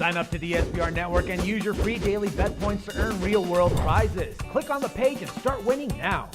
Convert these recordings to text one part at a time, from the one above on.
Sign up to the SBR Network and use your free daily bet points to earn real-world prizes. Click on the page and start winning now.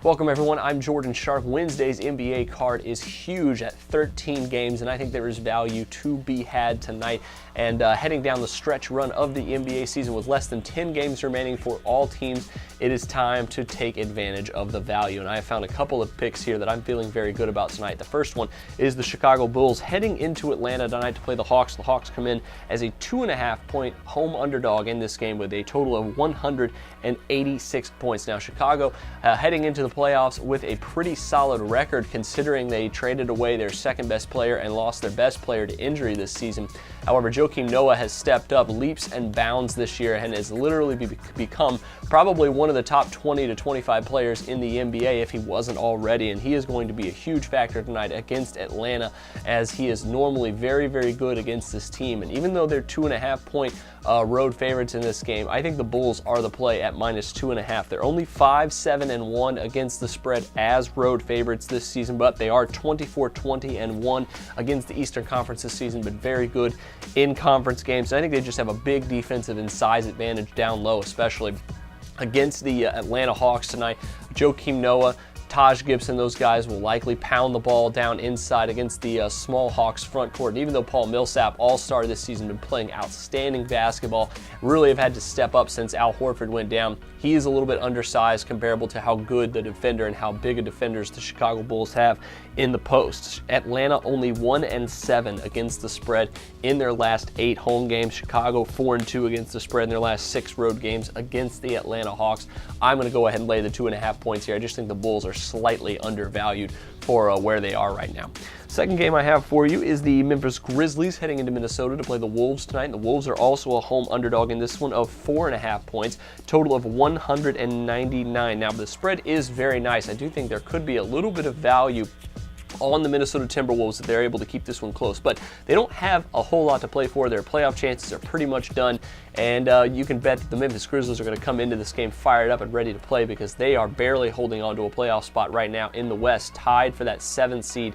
Welcome everyone, I'm Jordan Sharp. Wednesday's NBA card is huge at 13 games, and I think there is value to be had tonight. And heading down the stretch run of the NBA season with less than 10 games remaining for all teams, it is time to take advantage of the value. And I have found a couple of picks here that I'm feeling very good about tonight. The first one is the Chicago Bulls heading into Atlanta tonight to play the Hawks. The Hawks come in as a 2.5-point home underdog in this game with a total of 186 points. Now Chicago heading into the playoffs with a pretty solid record considering they traded away their second best player and lost their best player to injury this season. However, Joakim Noah has stepped up leaps and bounds this year and has literally become probably one of the top 20 to 25 players in the NBA if he wasn't already, and he is going to be a huge factor tonight against Atlanta as he is normally very, very good against this team. And even though they're 2.5-point road favorites in this game, I think the Bulls are the play at -2.5. They're only 5-7-1 against the spread as road favorites this season, but they are 24-20-1 against the Eastern Conference this season, but very good in conference games. And I think they just have a big defensive and size advantage down low, especially against the Atlanta Hawks tonight. Joakim Noah, Taj Gibson, those guys will likely pound the ball down inside against the small Hawks front court. And even though Paul Millsap, all-star this season, been playing outstanding basketball, really have had to step up since Al Horford went down, he is a little bit undersized comparable to how good the defender and how big a defenders the Chicago Bulls have in the post. Atlanta only 1-7 against the spread in their last 8 home games. Chicago 4-2 against the spread in their last 6 road games against the Atlanta Hawks. I'm going to go ahead and lay the 2.5 points here. I just think the Bulls are slightly undervalued for where they are right now. Second game I have for you is the Memphis Grizzlies heading into Minnesota to play the Wolves tonight. The Wolves are also a home underdog in this one of 4.5 points, total of 199. Now the spread is very nice. I do think there could be a little bit of value on the Minnesota Timberwolves that they're able to keep this one close, but they don't have a whole lot to play for. Their playoff chances are pretty much done, and you can bet that the Memphis Grizzlies are going to come into this game fired up and ready to play because they are barely holding on to a playoff spot right now in the West, tied for that 7th seed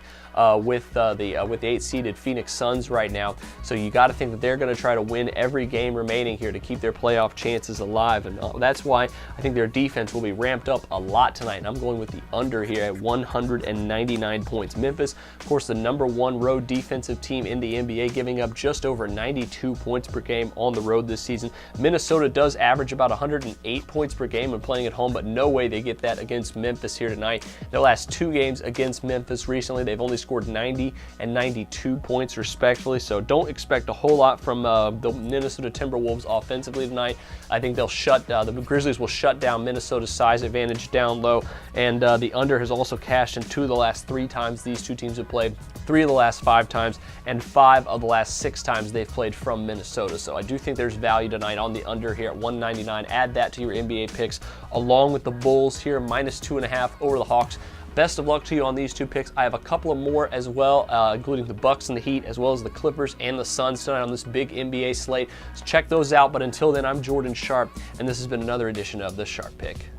with the 8th-seeded Phoenix Suns right now. So you got to think that they're going to try to win every game remaining here to keep their playoff chances alive, and that's why I think their defense will be ramped up a lot tonight. And I'm going with the under here at 199 points. Memphis, of course, the #1 road defensive team in the NBA, giving up just over 92 points per game on the road this season. Minnesota does average about 108 points per game when playing at home, but no way they get that against Memphis here tonight. Their last 2 games against Memphis recently, they've only scored 90 and 92 points respectively, so don't expect a whole lot from the Minnesota Timberwolves offensively tonight. I think they'll the Grizzlies will shut down Minnesota's size advantage down low, and the under has also cashed in 2 of the last 3 times these two teams have played, 3 of the last 5 times, and 5 of the last 6 times they've played from Minnesota. So I do think there's value tonight on the under here at 199. Add that to your NBA picks along with the Bulls here, -2.5 over the Hawks. Best of luck to you on these 2 picks. I have a couple of more as well, including the Bucks and the Heat, as well as the Clippers and the Suns tonight on this big NBA slate. So check those out. But until then, I'm Jordan Sharp, and this has been another edition of The Sharp Pick.